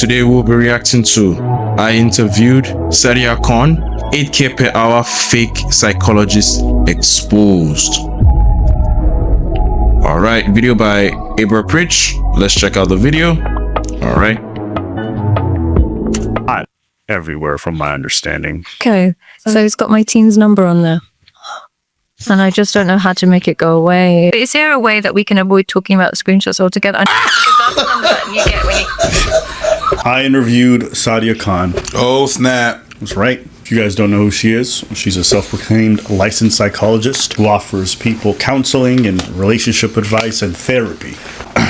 Today we'll be reacting to I interviewed Sadia, 8K per hour fake psychologist exposed. Alright, video by Abra Pritch. Let's check out the video. Alright. Not everywhere from my understanding. Okay, so it's got my teen's number on there. And I just don't know how to make it go away. Is there a way that we can avoid talking about the screenshots altogether? Because that's the number that you get when you... I interviewed Sadia Khan. Oh, snap. That's right. If you guys don't know who she is, she's a self-proclaimed licensed psychologist who offers people counseling and relationship advice and therapy.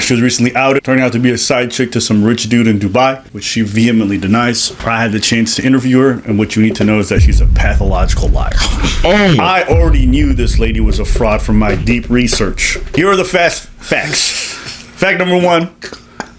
She was recently outed, turning out to be a side chick to some rich dude in Dubai, which she vehemently denies. I had the chance to interview her, and what you need to know is that she's a pathological liar. I already knew this lady was a fraud from my deep research. Here are the facts. Fact number 1.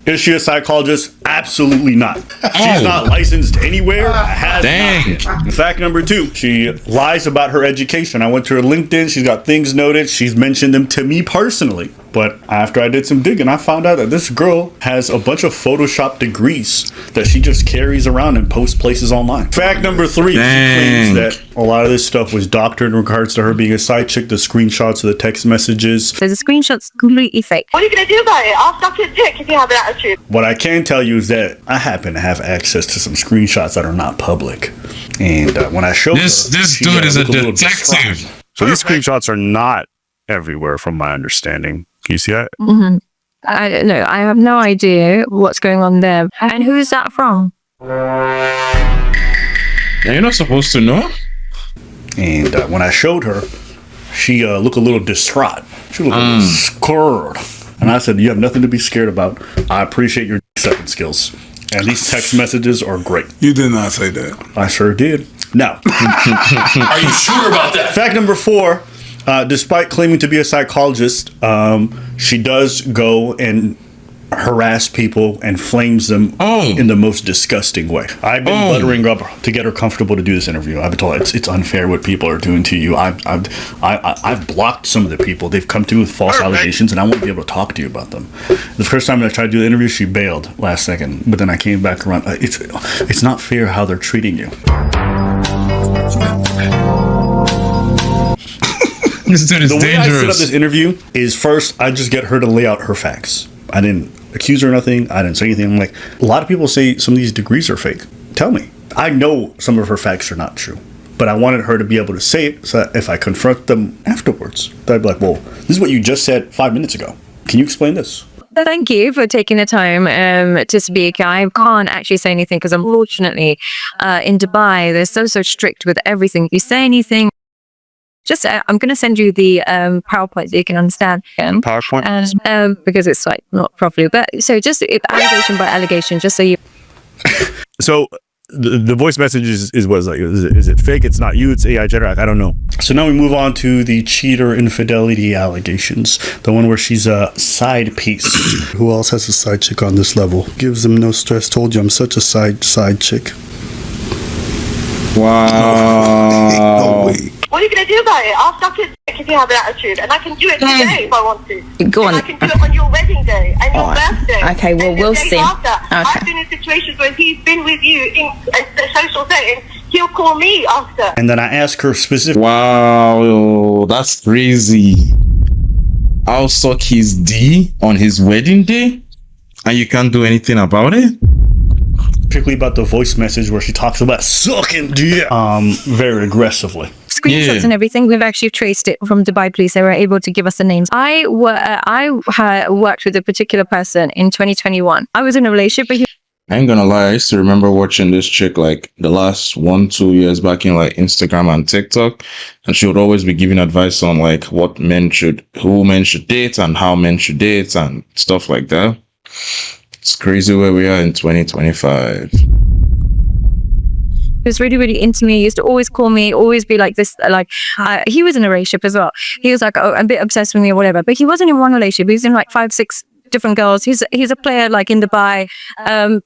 Is she a psychologist? Absolutely not. She's not licensed anywhere. Has not been. Fact number 2, she lies about her education. I went to her LinkedIn. She's got things noted. She's mentioned them to me personally. But after I did some digging, I found out that this girl has a bunch of Photoshop degrees that she just carries around and posts places online. Fact number 3, she claims that a lot of this stuff was doctored in regards to her being a side chick, the screenshots of the text messages. So the screenshot's completely fake. What are you going to do about it? I'll suck your dick if you have an attitude. What I can tell you is that I happen to have access to some screenshots that are not public. And when I showed this dude is a detective. So these screenshots are not everywhere from my understanding. Can you see that? Mm-hmm. I don't know. I have no idea what's going on there. And who is that from? You're not supposed to know. And when I showed her, she looked a little distraught. She looked a little scared. And I said, you have nothing to be scared about. I appreciate your second skills. And these text messages are great. You did not say that. I sure did. Now, are you sure about that? Fact number 4. Despite claiming to be a psychologist, she does go and harass people and flames them in the most disgusting way. I've been buttering up to get her comfortable to do this interview. I've been told it's unfair what people are doing to you. I've blocked some of the people. They've come to me with false allegations, and I won't be able to talk to you about them. The first time I tried to do the interview, she bailed last second, but then I came back around. It's not fair how they're treating you. The way I set up this interview is first I just get her to lay out her facts. I didn't accuse her of nothing. I didn't say anything. I'm like, a lot of people say some of these degrees are fake. Tell me. I know some of her facts are not true, but I wanted her to be able to say it so that if I confront them afterwards, I'd be like, well, this is what you just said 5 minutes ago. Can you explain this? Thank you for taking the time to speak. I can't actually say anything because unfortunately in Dubai, they're so strict with everything. If you say anything, just I'm going to send you the PowerPoint so you can understand. PowerPoint? And, because it's like not properly. But so just allegation by allegation, just so you... So the voice message is what is like, is it fake? It's not you, it's AI generated. I don't know. So now we move on to the cheater infidelity allegations. The one where she's a side piece. Who else has a side chick on this level? Gives them no stress. Told you I'm such a side chick. Wow. No way. What are you going to do about it? I'll suck your dick if you have an attitude. And I can do it today if I want to. Go on. And I can do it on your wedding day and your birthday. Okay, well, and the we'll days see. After. Okay. I've been in situations where he's been with you in a social setting. He'll call me after. And then I ask her specifically. Wow, that's crazy. I'll suck his D on his wedding day, and you can't do anything about it? Particularly about the voice message where she talks about sucking dick very aggressively. Screenshots and everything. We've actually traced it from Dubai police. They were able to give us the names. I worked with a particular person in 2021. I was in a relationship with him. I ain't gonna lie, I used to remember watching this chick like the last 1-2 years back in like Instagram and TikTok, and she would always be giving advice on like who men should date and how men should date and stuff like that. It's crazy where we are in 2025. He was really into me. He used to always call me, always be like this. He was in a relationship as well. He was like a bit obsessed with me or whatever, but he wasn't in one relationship. He was in like 5-6 different girls. He's a player like in Dubai,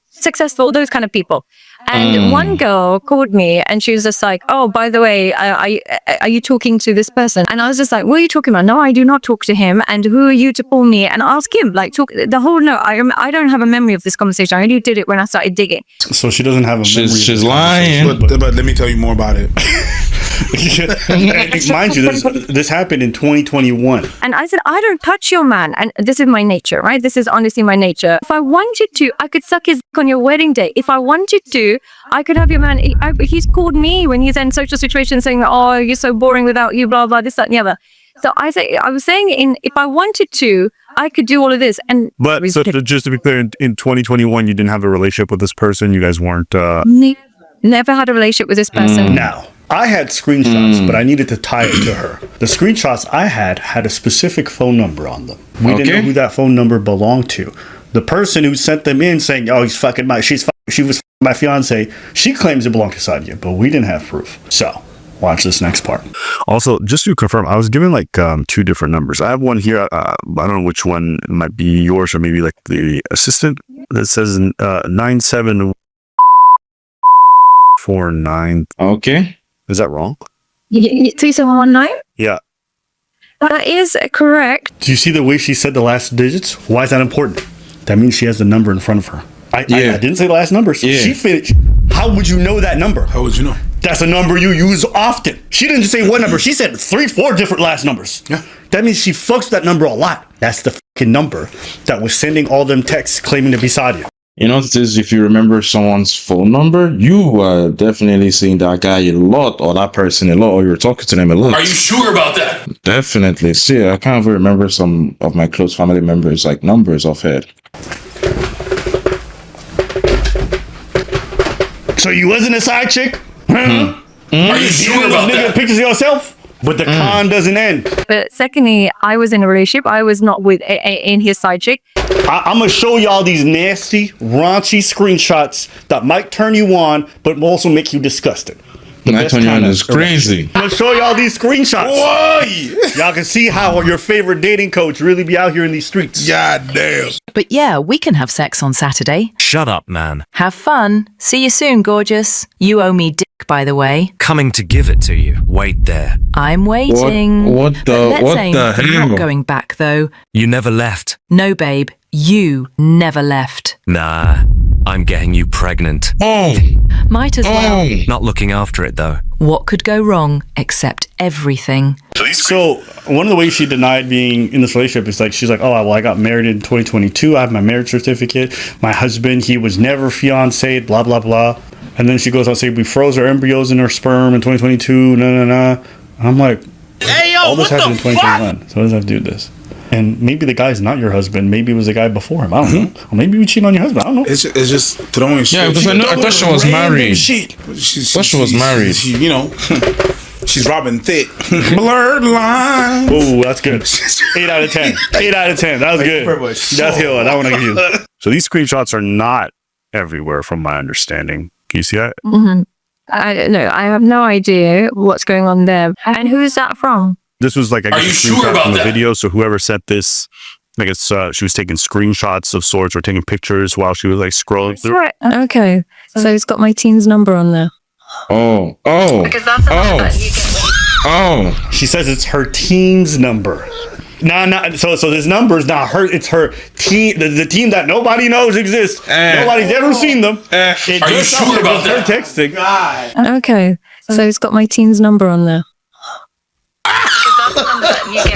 successful, those kind of people. And one girl called me and she was just like, oh, by the way, are you talking to this person? And I was just like, what are you talking about? No, I do not talk to him. And who are you to call me? And ask him, like, talk the whole, no, I don't have a memory of this conversation. I only did it when I started digging. So she doesn't have a memory. She's lying. But let me tell you more about it. And mind you, this happened in 2021. And I said, I don't touch your man. And this is my nature, right? This is honestly my nature. If I wanted to, I could suck his dick on your wedding day. If I wanted to, I could have your man. He's called me when he's in social situations saying, oh, you're so boring without you, blah, blah, this, that, and the other. So I was saying if I wanted to, I could do all of this. And But so just to be clear, in 2021, you didn't have a relationship with this person. You guys weren't. Never had a relationship with this person. Now, I had screenshots, but I needed to tie it to her. The screenshots I had a specific phone number on them. We didn't know who that phone number belonged to. The person who sent them in saying, "Oh, she was my fiance," she claims it belonged to Sadia, but we didn't have proof. So, watch this next part. Also, just to confirm, I was given like two different numbers. I have one here. I don't know which one might be yours or maybe like the assistant. That says 9749. Okay. Is that wrong? 3719? Yeah. That is correct. Do you see the way she said the last digits? Why is that important? That means she has the number in front of her. I didn't say the last number. Yeah. She finished. How would you know that number? How would you know? That's a number you use often. She didn't just say one number. She said 3-4 different last numbers. Yeah. That means she fucks with that number a lot. That's the fucking number that was sending all them texts claiming to be Sadia. You know, it is if you remember someone's phone number, you are definitely seeing that guy a lot or that person a lot, or you're talking to them a lot. Are you sure about that? Definitely. See, I can't even remember some of my close family members, like numbers off head. So you wasn't a side chick? Are you sure about Nigga that? pictures of yourself? But the con doesn't end. But secondly, I was in a relationship. I was not with in his side chick. I'm going to show y'all these nasty, raunchy screenshots that might turn you on, but also make you disgusted. That 21 is crazy. I'm going to show y'all these screenshots. Boy! Y'all can see how your favorite dating coach really be out here in these streets. God damn. But yeah, we can have sex on Saturday. Shut up, man. Have fun. See you soon, gorgeous. You owe me dick, by the way. Coming to give it to you. Wait there. I'm waiting. What the hell? Not going back, though. You never left. No, babe. You never left. Nah, I'm getting you pregnant. Oh, Might as well. Not looking after it, though. What could go wrong except everything? So one of the ways she denied being in this relationship is like, she's like, oh, well, I got married in 2022. I have my marriage certificate. My husband, he was never fiancé, blah, blah, blah. And then she goes on to say, we froze our embryos in her sperm in 2022, I'm like, Hey, yo, all this what happened the in fuck? 2021. So what does that have to do with this? And maybe the guy's not your husband. Maybe it was the guy before him. I don't know. Or maybe you cheated on your husband. I don't know. It's just throwing shit. yeah, because I thought she was married. Thought she was married. She, you know, she's Robin Thicke. Blurred line. Oh, that's good. 8 out of 10. 8 out of 10. That was good. That's good. That one I give you. So these screenshots are not everywhere, from my understanding. Can you see that? Mm-hmm. I don't know. I have no idea what's going on there. And who is that from? This was like, I Are guess, a you sure screenshot about from the that? video. So whoever sent this, I guess she was taking screenshots of sorts or taking pictures while she was like scrolling through. Right. Okay. So it's got my teen's number on there. Oh. Because that's the number that you get. Oh. She says it's her teen's number. So this number is not her. It's her team. The team that nobody knows exists. Nobody's ever seen them. It Are you just sure about her that? texting. Okay. So it's got my teen's number on there.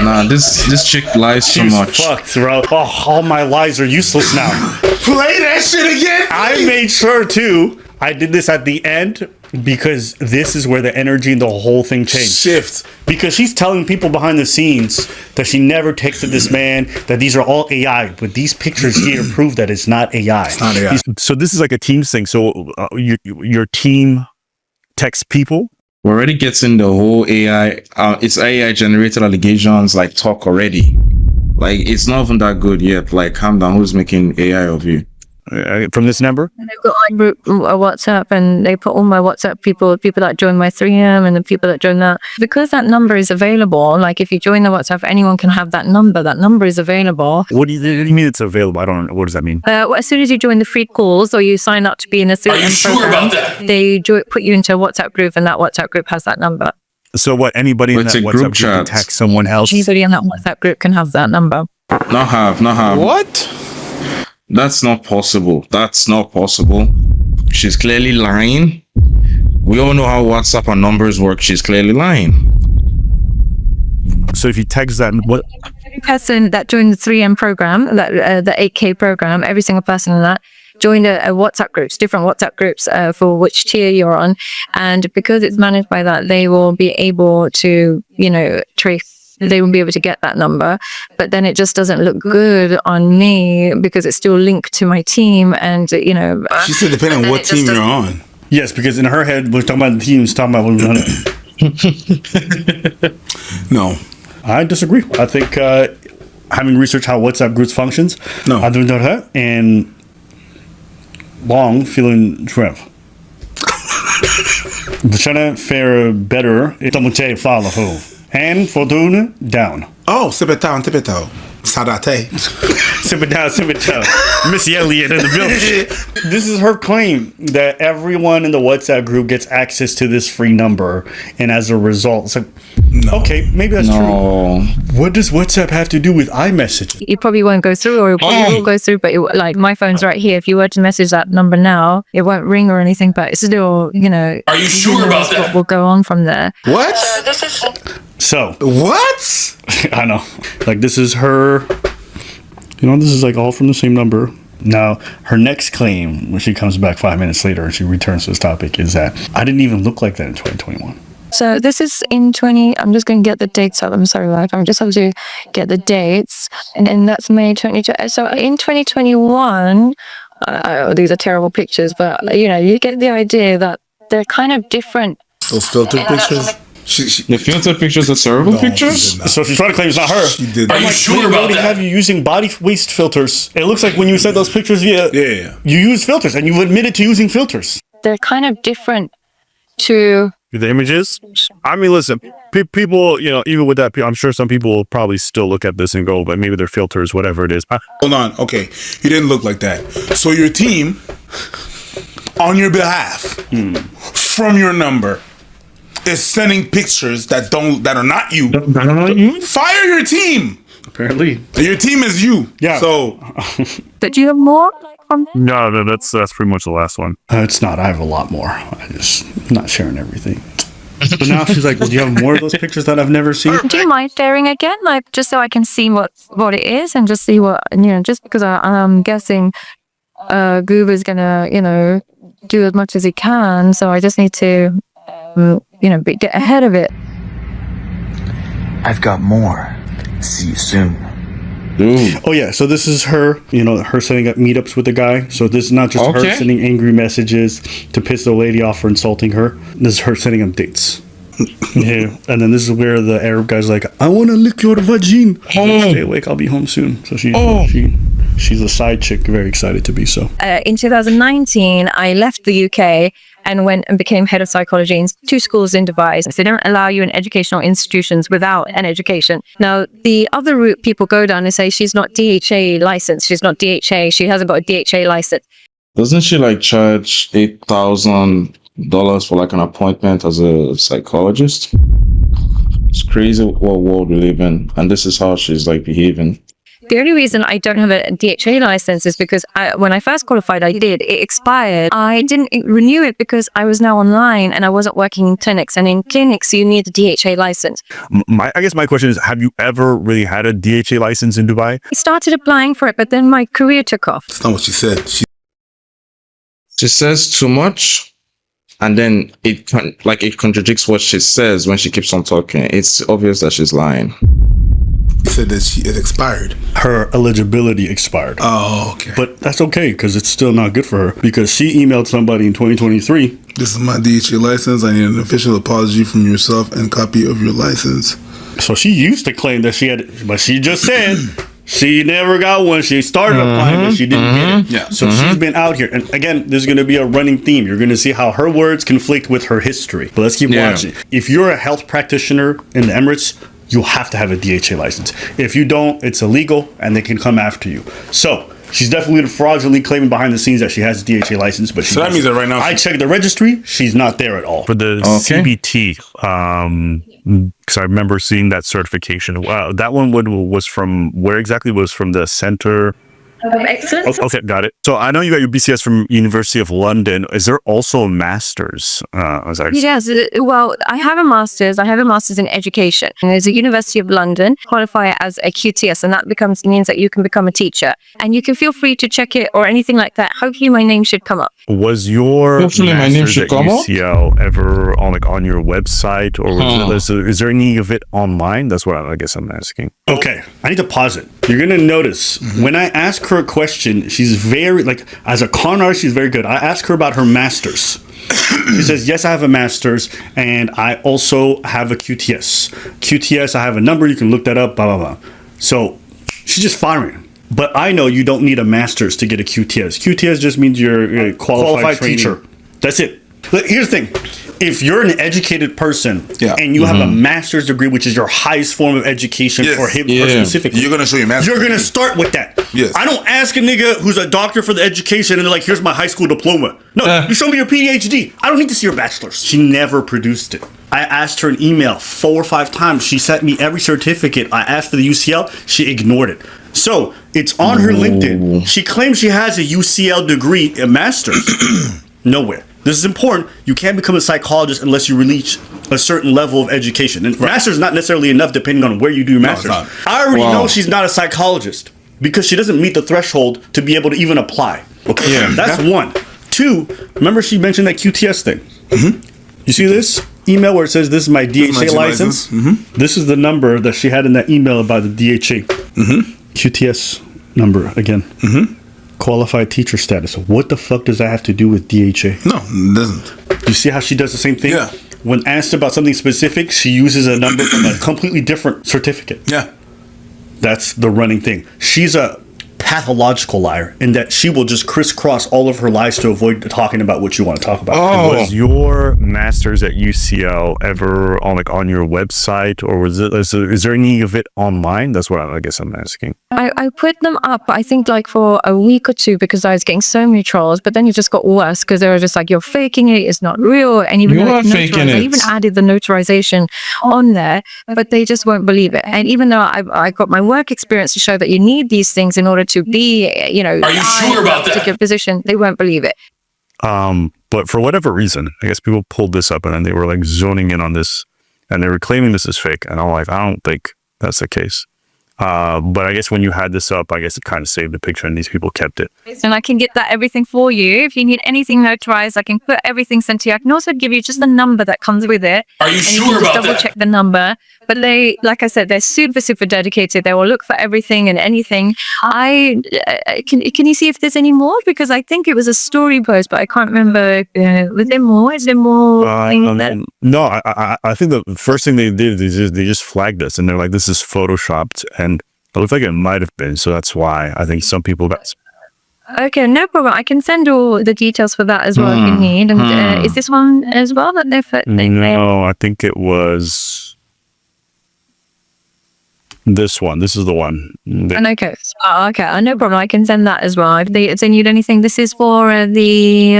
Nah, this chick lies so She's much. fucked, bro. Oh, all my lies are useless now. Play that shit again. I made sure too. I did this at the end because this is where the energy and the whole thing changed. Shift. Because she's telling people behind the scenes that she never texted this man, that these are all AI. But these pictures here prove that it's not AI. It's not AI. So this is like a Teams thing. So your team texts people. We're already getting the whole AI. It's AI generated allegations like talk already. Like it's not even that good yet. Like calm down. Who's making AI of you? from this number? And they've got my group WhatsApp, and they put all my WhatsApp people that join my 3M and the people that join that. Because that number is available, like if you join the WhatsApp, anyone can have that number. That number is available. What do you mean it's available? I don't know. What does that mean? Well, as soon as you join the free calls or you sign up to be in a 3M program, they put you into a WhatsApp group, and that WhatsApp group has that number. So what? Anybody in It's that a WhatsApp group group can chat. text someone else? Anybody in that WhatsApp group can have that number. Not have. What? That's not possible. That's not possible. She's clearly lying. We all know how WhatsApp and numbers work. She's clearly lying. So if you text that, what? Every person that joined the 3M program, the 8K program, every single person in that joined a WhatsApp groups, different WhatsApp groups for which tier you're on. And because it's managed by that, they will be able to, trace, they will be able to get that number. But then it just doesn't look good on me because it's still linked to my team. And, She said depending on what team you're on. Yes, because in her head, we're talking about the team, she's talking about what we're running. No. I disagree. I think having researched how WhatsApp groups functions, No. I don't know that, and long feeling shrimp. Trying to fare better. Tomuche fala ho. And fortuna down. Oh, sipetao, tipetao. Sadate. Sip it down. Missy Elliott in the building. This is her claim that everyone in the WhatsApp group gets access to this free number, and as a result, it's like, okay, maybe that's true. What does WhatsApp have to do with iMessage? it probably won't go through, or it probably will go through, but like my phone's right here. If you were to message that number now, it won't ring or anything, but it's still, Are you sure about that? What will go on from there. What? So, What? I know. Like, this is her. This is like all from the same number. Now, her next claim, when she comes back 5 minutes later and she returns to this topic, is that I didn't even look like that in 2021. So this is in I'm just going to get the dates up. I'm sorry, like I'm just have to get the dates. And that's May 22. So in 2021, these are terrible pictures, but you get the idea that they're kind of different. Those filtered pictures? The filtered pictures are terrible pictures? So she's trying to claim it's not her. She did. Are you sure They about already that? have you using body waste filters. It looks like when you sent those pictures Yeah. you use filters, and you've admitted to using filters. They're kind of different to The images? I mean, listen, people, even with that, I'm sure some people will probably still look at this and go, but maybe their filters, whatever it is. Hold on. Okay. You didn't look like that. So your team, on your behalf, from your number, is sending pictures that are not you. Fire your team. Apparently. Your team is you. Yeah. So But do you have more from them? No, that's pretty much the last one. It's not. I have a lot more. I'm not sharing everything. But now she's like, well, do you have more of those pictures that I've never seen? Do you mind sharing again, like just so I can see what it is and just see what just because I'm guessing Goober's gonna do as much as he can, so I just need to get ahead of it. I've got more. See you soon. Dude. Oh yeah, so this is her, her setting up meetups with the guy. So this is not just her sending angry messages to piss the lady off for insulting her. This is her setting up dates. Yeah, and then this is where the Arab guy's like, I want to lick your vagine. Stay awake, I'll be home soon. So she's a side chick, very excited to be so. In 2019, I left the UK and went and became head of psychology in 2 schools in Dubai. So they don't allow you in educational institutions without an education. Now, the other route people go down is say she's not DHA licensed. She's not DHA. She hasn't got a DHA license. Doesn't she charge $8,000 for an appointment as a psychologist? It's crazy what world we live in, and this is how she's behaving. The only reason I don't have a DHA license is because when I first qualified, it expired. I didn't renew it because I was now online and I wasn't working in clinics. And in clinics, you need a DHA license. I guess my question is, have you ever really had a DHA license in Dubai? I started applying for it, but then my career took off. that's not what she said. She says too much, and then it contradicts what she says when she keeps on talking. It's obvious that she's lying. She said that it expired. Her eligibility expired. Oh, okay. But that's okay, because it's still not good for her, because she emailed somebody in 2023. This is my DHA license. I need an official apology from yourself and copy of your license. So she used to claim that she had, but she just said She never got one. She started applying, but she didn't get it. Yeah. So she's been out here. And again, there's going to be a running theme. You're going to see how her words conflict with her history. But let's keep watching. If you're a health practitioner in the Emirates, you have to have a DHA license. If you don't, it's illegal and they can come after you. So she's definitely fraudulently claiming behind the scenes that she has a DHA license, but she So that means that right now I checked the registry, she's not there at all. For the CBT, because I remember seeing that certification. Wow, that one was from where exactly? Was from the Center. Excellent. Okay, got it. So I know you got your BCS from University of London. Is there also a master's? Yes. Well, I have a master's. I have a master's in education. And there's a University of London, qualify as a QTS, and that means that you can become a teacher. And you can feel free to check it or anything like that. Hopefully my name should come up. Was your Hopefully my name master's should at come up? UCL ever on your website, or is there any of it online? That's what I guess I'm asking. Okay, I need to pause it. You're going to notice when I ask her a question, she's very, as a con artist, she's very good. I ask her about her master's. She says, yes, I have a master's, and I also have a QTS. QTS, I have a number, you can look that up, blah, blah, blah. So she's just firing. But I know you don't need a master's to get a QTS. QTS just means you're a qualified teacher. That's it. But here's the thing. If you're an educated person and you have a master's degree, which is your highest form of education for him specifically, you're going to show your master's. You're going to start with that. Yes. I don't ask a nigga who's a doctor for the education and they're like, here's my high school diploma. No, you show me your PhD. I don't need to see your bachelor's. She never produced it. I asked her an email 4 or 5 times. She sent me every certificate. I asked for the UCL. She ignored it. So it's on her LinkedIn. She claims she has a UCL degree, a master's. Nowhere. This is important. You can't become a psychologist unless you reach a certain level of education. And master's is not necessarily enough depending on where you do your master's. I already know she's not a psychologist because she doesn't meet the threshold to be able to even apply. Okay, that's one. 2, remember she mentioned that QTS thing. You see this email where it says this is my DHA license? This is the number that she had in that email about the DHA. QTS number again. Qualified teacher status. What the fuck does that have to do with DHA? No, it doesn't. You see how she does the same thing? Yeah. When asked about something specific, she uses a number from a completely different certificate. Yeah. That's the running thing. She's a pathological liar in that she will just crisscross all of her lies to avoid talking about what you want to talk about. Was your master's at UCL ever on your website, or is there any of it online? That's what I guess I'm asking. I put them up, I think for a week or 2 because I was getting so many trolls, but then it just got worse because they were just like, you're faking it, it's not real. And even though I even added the notarization on there, but they just won't believe it. And even though I got my work experience to show that you need these things in order to be, are you sure about that particular position, they won't believe it. But for whatever reason, I guess people pulled this up and then they were zoning in on this and they were claiming this is fake. And I'm like, I don't think that's the case. But I guess when you had this up, I guess it kind of saved the picture and these people kept it. And I can get that everything for you. If you need anything notarized, I can put everything sent to you. I can also give you just the number that comes with it. Are you sure about that? Double check the number. But they, like I said, they're super, super dedicated. They will look for everything and anything. Can you see if there's any more? Because I think it was a story post, but I can't remember. Was there more? Is there more? No, I think the first thing they did is they just flagged us and they're like, this is photoshopped, and it looked like it might have been. So that's why I think some people got. Okay, no problem. I can send all the details for that as well if you need. And is this one as well that they're? No, I think it was this one. This is the one. Okay. No problem. I can send that as well if they need anything. This is for the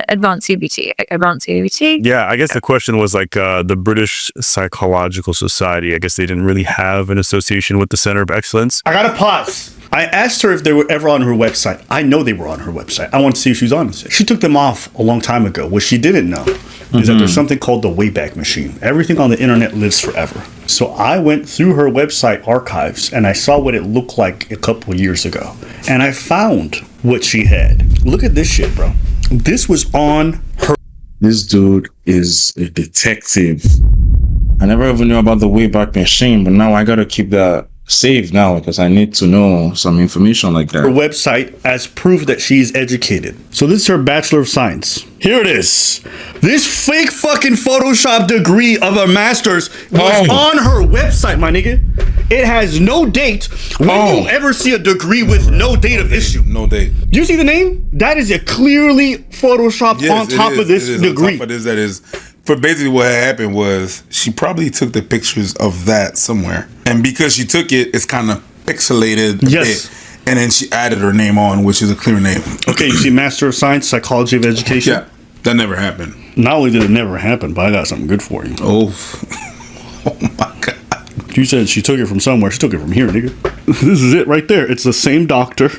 advanced CBT. Advanced CBT. Yeah, I guess the question was the British Psychological Society. I guess they didn't really have an association with the Center of Excellence. I gotta pause. I asked her if they were ever on her website. I know they were on her website. I want to see if she was on it. She took them off a long time ago. What she didn't know is that there's something called the Wayback Machine. Everything on the internet lives forever. So I went through her website archives and I saw what it looked like a couple years ago. And I found what she had. Look at this shit, bro. This was on her. This dude is a detective. I never even knew about the Wayback Machine, but now I gotta keep that saved now because I need to know some information like that. Her website as proof that she's educated. So this is her Bachelor of Science. Here it is. This fake fucking Photoshop degree of a master's was on her website, my nigga. It has no date. When do you ever see a degree with no date of issue? No date. Do you see the name? That is a clearly photoshopped on top of this degree. On top of this, that is. For basically what happened was she probably took the pictures of that somewhere, and because she took it, it's kind of pixelated a bit, and then she added her name on, which is a clear name. Okay, you see Master of Science, Psychology of Education? Yeah, that never happened. Not only did it never happen, but I got something good for you. Oh my God. You said she took it from somewhere. She took it from here, nigga. This is it right there. It's the same doctor.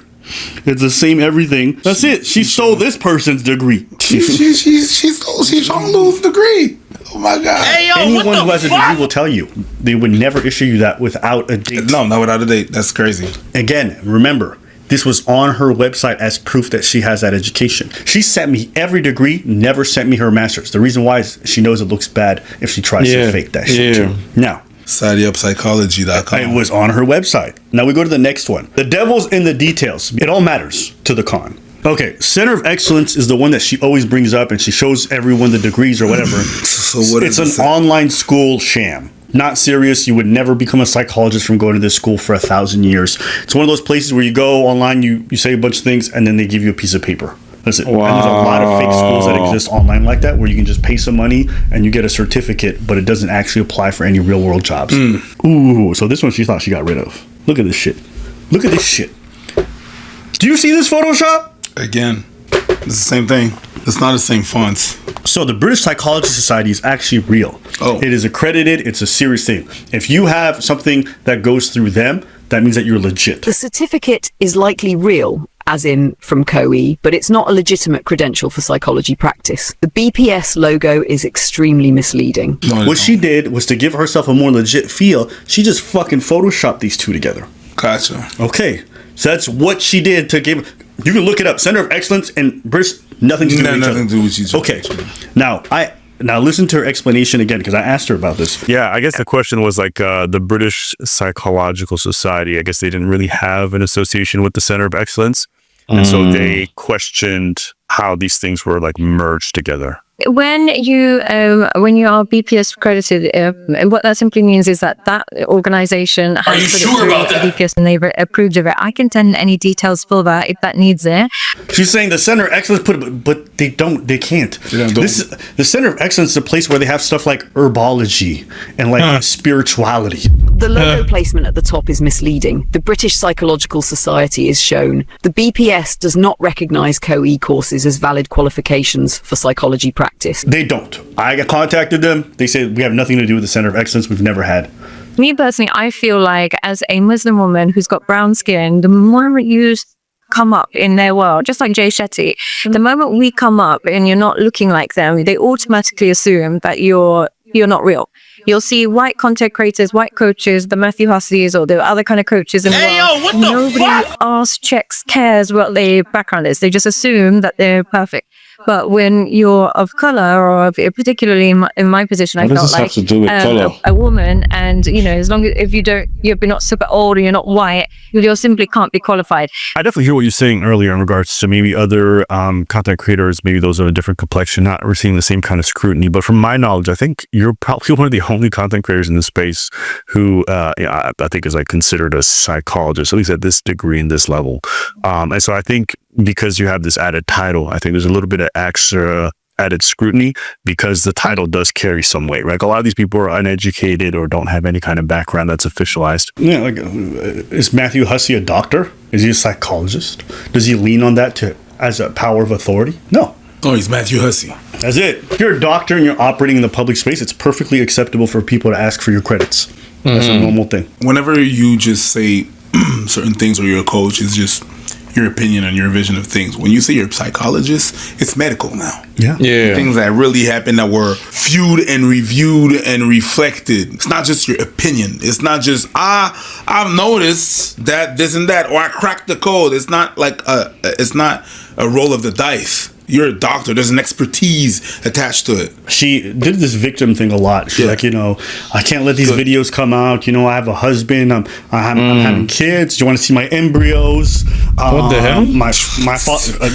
It's the same everything. That's it. She stole this person's degree. She trying to lose the degree. Oh my God. Hey, yo, anyone who has a degree will tell you they would never issue you that without a date. No, not without a date. That's crazy. Again, remember, this was on her website as proof that she has that education. She sent me every degree, never sent me her master's. The reason why is she knows it looks bad if she tries to fake that shit too. Now, Sadia psychology.com. It was on her website. Now we go to the next one. The devil's in the details. It all matters to the con. Okay, Center of Excellence is the one that she always brings up, and she shows everyone the degrees or whatever. So what it's an online school sham. Not serious. You would never become a psychologist from going to this school for 1,000 years. It's one of those places where you go online, you say a bunch of things, and then they give you a piece of paper. That's it. Wow. And there's a lot of fake schools that exist online like that, where you can just pay some money and you get a certificate, but it doesn't actually apply for any real world jobs. Ooh, so this one she thought she got rid of. Look at this shit. Look at this shit. Do you see this Photoshop? Again, it's the same thing. It's not the same fonts. So the British Psychologist Society is actually real. Oh. It is accredited. It's a serious thing. If you have something that goes through them, that means that you're legit. The certificate is likely real, as in from COE, but it's not a legitimate credential for psychology practice. The BPS logo is extremely misleading. What she did was to give herself a more legit feel. She just fucking photoshopped these two together. Gotcha. Okay, so that's what she did to give. You can look it up. Center of Excellence and British, nothing to do with each other. Okay, now listen to her explanation again, because I asked her about this. Yeah, I guess the question was like the British Psychological Society. I guess they didn't really have an association with the Center of Excellence. And so they questioned how these things were like merged together. When you are BPS accredited, what that simply means is that organization has put it through the BPS and they've approved of it. I can send any details for that if that needs it. She's saying the Center of Excellence put it, but they can't. The Center of Excellence is a place where they have stuff like herbology and like spirituality. The logo placement at the top is misleading. The British Psychological Society is shown. The BPS does not recognize COE courses as valid qualifications for psychology practice. They don't. I contacted them. They said we have nothing to do with the Center of Excellence. We've never had. Me personally, I feel like as a Muslim woman who's got brown skin, the moment you come up in their world, just like Jay Shetty, the moment we come up and you're not looking like them, they automatically assume that you're not real. You'll see white content creators, white coaches, the Matthew Husseys or the other kind of coaches in the world. Nobody asks, checks, cares what their background is. They just assume that they're perfect. But when you're of color, or particularly in my position, I felt like a woman, and as long as you're not super old or you're not white, you simply can't be qualified. I definitely hear what you're saying earlier in regards to maybe other content creators, maybe those of a different complexion, not receiving the same kind of scrutiny. But from my knowledge, I think you're probably one of the only content creators in this space who I think is like considered a psychologist, at least at this degree and this level. And so I think because you have this added title, I think there's a little bit of extra added scrutiny because the title does carry some weight, right? A lot of these people are uneducated or don't have any kind of background that's officialized. Yeah, like is Matthew Hussey a doctor? Is he a psychologist? Does he lean on that as a power of authority? No. Oh, he's Matthew Hussey. That's it. If you're a doctor and you're operating in the public space, it's perfectly acceptable for people to ask for your credits. That's a normal thing. Whenever you just say certain things or you're a coach, it's just your opinion and your vision of things. When you say you're a psychologist, it's medical now. Yeah. Things that really happened that were viewed and reviewed and reflected. It's not just your opinion. It's not just I've noticed that this and that, or I cracked the code. It's not like it's not a roll of the dice. You're a doctor. There's an expertise attached to it. She did this victim thing a lot. She's like, I can't let these videos come out. I have a husband. I'm having kids. Do you want to see my embryos? What the hell? My father.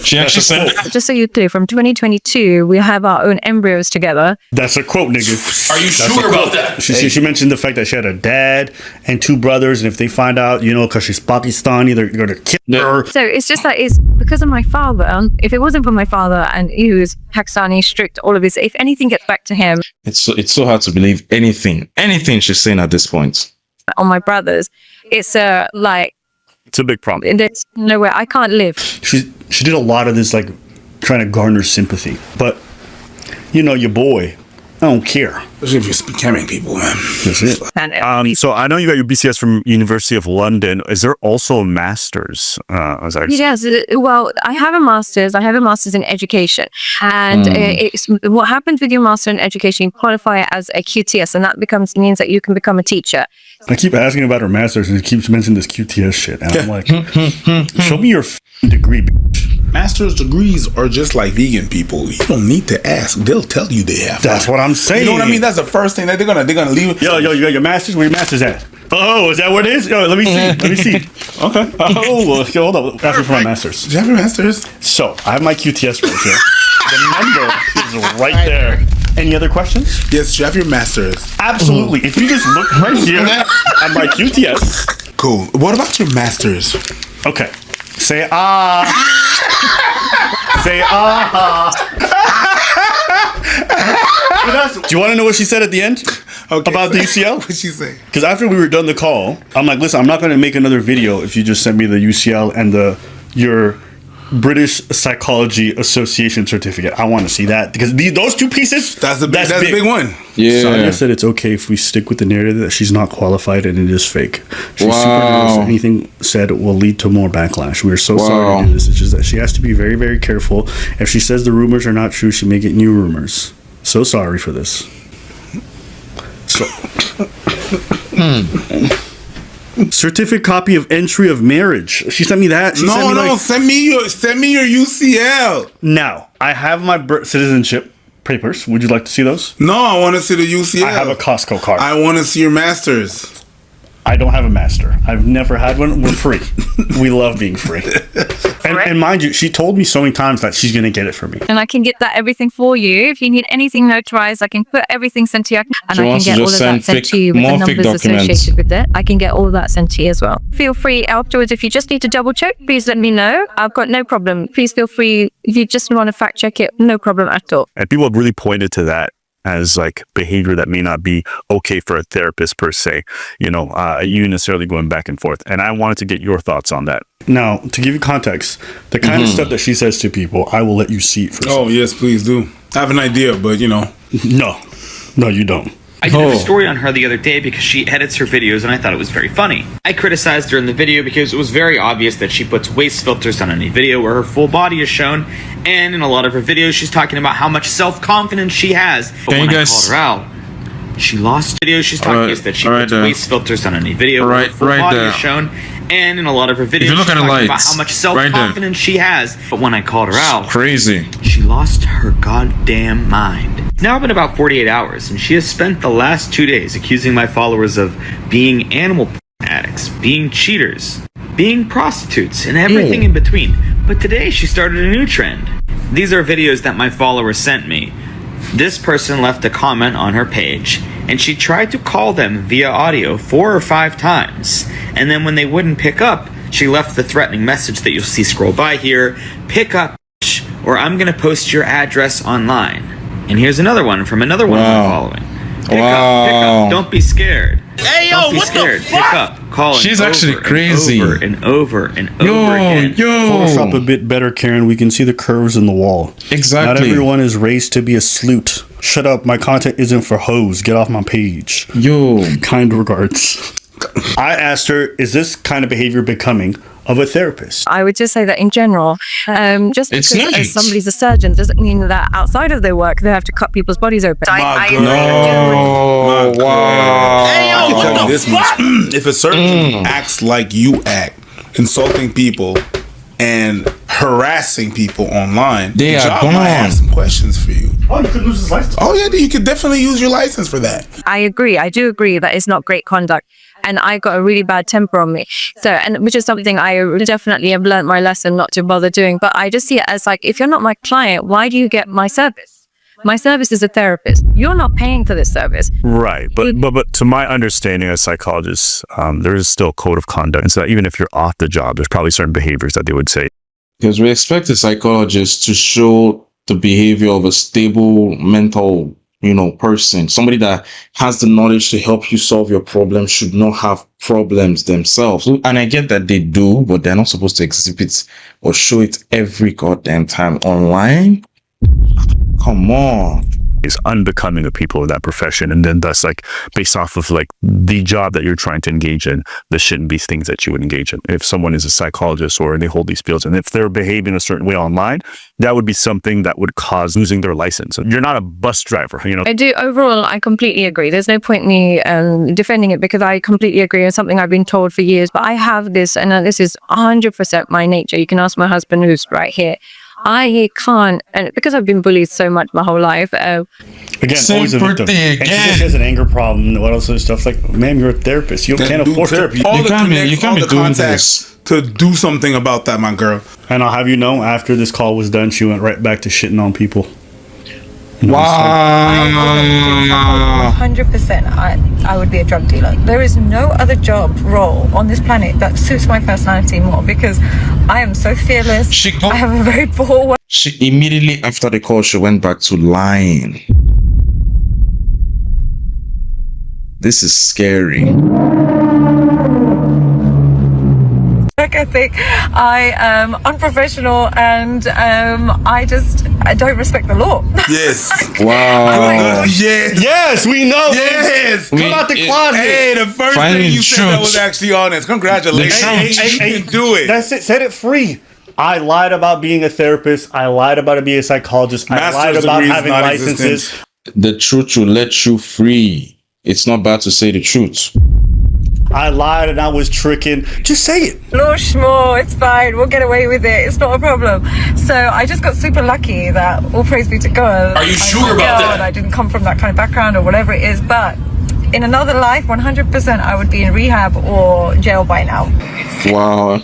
She actually said that? Just so you're clear, from 2022, we have our own embryos together. That's a quote, nigga. Are you sure about that? She mentioned the fact that she had a dad and 2 brothers, and if they find out, because she's Pakistani, they're going to kill her. So it's just like, it's because of my father. If it wasn't for my father and he was Pakistani, strict, all of this, if anything gets back to him. It's so hard to believe anything she's saying at this point. On my brothers, it's It's a big problem. there's nowhere I can't live. She did a lot of this, like, trying to garner sympathy. But, your boy, I don't care. Especially if you're scamming people, man. That's it. So I know you got your BCS from University of London. Is there also a master's? Yes. Well, I have a master's. I have a master's in education. And it's what happens with your master in education, you qualify as a QTS, and that means that you can become a teacher. I keep asking about her master's, and she keeps mentioning this QTS shit. And I'm like, show me your degree, bitch. Master's degrees are just like vegan people. You don't need to ask. They'll tell you they have. That's what I'm saying. You know what I mean? That's the first thing that they're gonna leave. Yo, you got your master's? Where your master's at? Oh, is that what it is? Yo, let me see. Okay. Hold up. That's for my master's. Do you have your master's? So, I have my QTS right here. The number is right there. Any other questions? Yes, you have your master's. Absolutely. If you just look right here at my QTS. Cool. What about your master's? Okay. Say ah. Say ah. Do you want to know what she said at the end? Okay, about the UCL? What did she say? Because after we were done the call, I'm like, listen, I'm not going to make another video if you just send me the UCL and your British Psychology Association certificate. I want to see that because those 2 pieces. That's a big one. Yeah. Sadia said it's okay if we stick with the narrative that she's not qualified and it is fake. She's super nervous. Anything said will lead to more backlash. We're so sorry to do this. It's just that she has to be very, very careful. If she says the rumors are not true, she may get new rumors. So sorry for this. So. Certificate copy of entry of marriage. She sent me that. She sent me send me your UCL. Now, I have my citizenship papers. Would you like to see those? No, I want to see the UCL. I have a Costco card. I want to see your master's. I don't have a master. I've never had one. We're free. We love being free. And mind you, she told me so many times that she's going to get it for me. And I can get that everything for you. If you need anything notarized, I can put everything sent to you. And I can get all of that sent to you with the numbers associated with it. I can get all that sent to you as well. Feel free afterwards, if you just need to double check, please let me know. I've got no problem. Please feel free. If you just want to fact check it, no problem at all. And people have really pointed to that as like behavior that may not be okay for a therapist per se, you necessarily going back and forth. And I wanted to get your thoughts on that. Now, to give you context, the kind of stuff that she says to people, I will let you see it first. Oh, yes, please do. I have an idea, but No, you don't. I did a story on her the other day because she edits her videos and I thought it was very funny. I criticized her in the video because it was very obvious that she puts waist filters on any video where her full body is shown, and in a lot of her videos she's talking about how much self-confidence she has. But when I called her out, she lost videos. She's talking about that she puts waist filters on any video where her full body is shown, and in a lot of her videos she's talking about how much self-confidence she has. But when I called her out, crazy, she lost her goddamn mind. Now been about 48 hours, and she has spent the last 2 days accusing my followers of being animal addicts, being cheaters, being prostitutes, and everything in between. But today she started a new trend. These are videos that my followers sent me. This person left a comment on her page, and she tried to call them via audio 4 or 5 times. And then when they wouldn't pick up, she left the threatening message that you'll see scroll by here: pick up, or I'm gonna post your address online. And here's another one from another one of my following. Pick up, don't be scared. Hey, yo, don't be what scared. the fuck? Pick up, call. She's actually crazy. Over and over and over again. Photoshop a bit better, Karen. We can see the curves in the wall. Exactly. Not everyone is raised to be a sleut. Shut up. My content isn't for hoes. Get off my page. Kind regards. I asked her, is this kind of behavior becoming of a therapist? I would just say that in general, just It's because nice. somebody's a surgeon doesn't mean that outside of their work they have to cut people's bodies open. Wow. I can tell you this much. If a surgeon acts like you act, insulting people and harassing people online, They the are job gone. might have some questions for you. Oh, you could lose his license. Oh yeah, you could definitely use your license for that. I agree. I do agree that it's not great conduct. And I got a really bad temper on me. So, and which is something I definitely have learned my lesson not to bother doing. But I just see it as like, if you're not my client, why do you get my service? My service is a therapist. You're not paying for this service. Right. But to my understanding as psychologists, there is still a code of conduct. And so that even if you're off the job, there's probably certain behaviors that they would say. Because we expect a psychologist to show the behavior of a stable mental, person. Somebody that has the knowledge to help you solve your problems should not have problems themselves. And I get that they do, but they're not supposed to exhibit or show it every goddamn time online. Come on. Is unbecoming of people of that profession, and then thus, like, based off of like the job that you're trying to engage in, there shouldn't be things that you would engage in. If someone is a psychologist or they hold these fields, and if they're behaving a certain way online, that would be something that would cause losing their license. You're not a bus driver, I do. Overall, I completely agree. There's no point in me defending it, because I completely agree. It's something I've been told for years, but I have this, and this is 100% my nature. You can ask my husband, who's right here. I can't, and because I've been bullied so much my whole life. Again, always a victim. And she just has an anger problem and what else other stuff. Like, ma'am, you're a therapist. You can't afford therapy. All the contacts to do something about that, my girl. And I'll have you know, after this call was done, she went right back to shitting on people. Wow. 100% I would be a drug dealer. There is no other job role on this planet that suits my personality more, because I am so fearless. I have a very poor way. She immediately after the call, she went back to lying. This is scary. Work ethic. I am unprofessional, and I don't respect the law. Yes. Wow. Yes. Yes, we know. Yes. Come out the closet. Hey, the first thing you said that was actually honest. Congratulations. You can do it. That's it. Set it free. I lied about being a therapist. I lied about being a psychologist. I lied about having licenses. The truth will let you free. It's not bad to say the truth. I lied and I was tricking. Just say it. No schmo, it's fine. We'll get away with it. It's not a problem. So I just got super lucky that, all praise be to God. Are you sure about that? I didn't come from that kind of background or whatever it is, but in another life, 100% I would be in rehab or jail by now. Wow.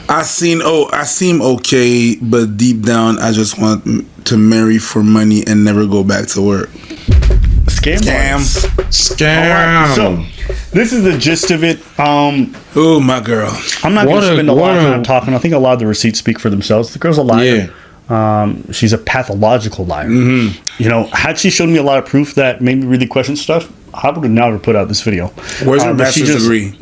I seem okay, but deep down, I just want to marry for money and never go back to work. Scam. Scam. So this is the gist of it. Oh, my girl. I'm not going to spend a lot of time talking. I think a lot of the receipts speak for themselves. The girl's a liar. Yeah. She's a pathological liar. Mm-hmm. Had she shown me a lot of proof that made me really question stuff, I would have never put out this video. Where's her master's degree?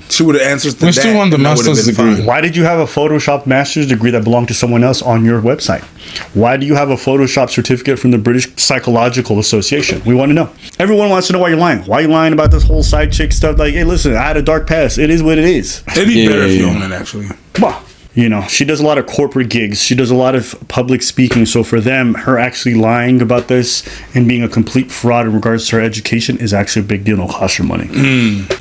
She would have answered to that. We still want the master's degree. Fine. Why did you have a Photoshop master's degree that belonged to someone else on your website? Why do you have a Photoshop certificate from the British Psychological Association? We want to know. Everyone wants to know why you're lying. Why are you lying about this whole side chick stuff? Like, hey, listen, I had a dark past. It is what it is. It'd be better if you own it, actually. Well, she does a lot of corporate gigs. She does a lot of public speaking. So for them, her actually lying about this and being a complete fraud in regards to her education is actually a big deal. It'll cost her money.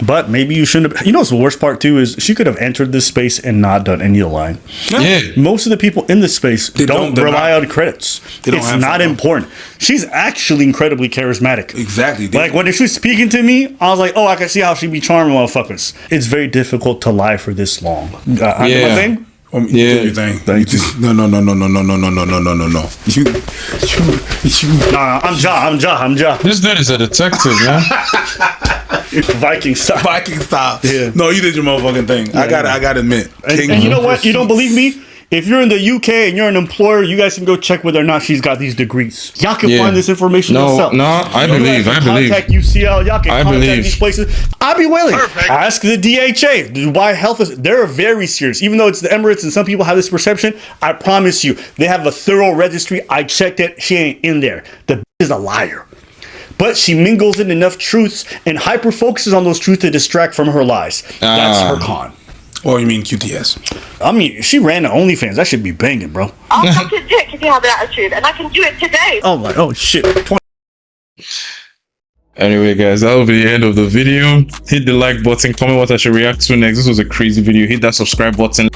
But maybe you shouldn't have. What's the worst part too is she could have entered this space and not done any of the lying. Yeah. Most of the people in this space don't rely on credits. It's not important. She's actually incredibly charismatic. Exactly. Like when she was speaking to me, I was like, oh, I can see how she'd be charming motherfuckers. It's very difficult to lie for this long. My thing? Do your thing. Thank you. No. I'm Ja. This dude is a detective, man. Viking style. Yeah. No, you did your motherfucking thing. Yeah. I gotta admit. And you know what? You don't believe me? If you're in the UK and you're an employer, you guys can go check whether or not she's got these degrees. Y'all can find this information yourself. I believe. Contact UCL. Y'all can contact these places. I'll be willing. Perfect. Ask the DHA. Dubai Health they're very serious. Even though it's the Emirates and some people have this perception, I promise you, they have a thorough registry. I checked it. She ain't in there. The bitch is a liar. But she mingles in enough truths and hyper focuses on those truths to distract from her lies. That's her con. Oh, you mean QTS? I mean, she ran to OnlyFans. That should be banging, bro. I'll come to dick if you have an attitude, and I can do it today. Oh shit. Anyway, guys, that will be the end of the video. Hit the like button, comment what I should react to next. This was a crazy video. Hit that subscribe button.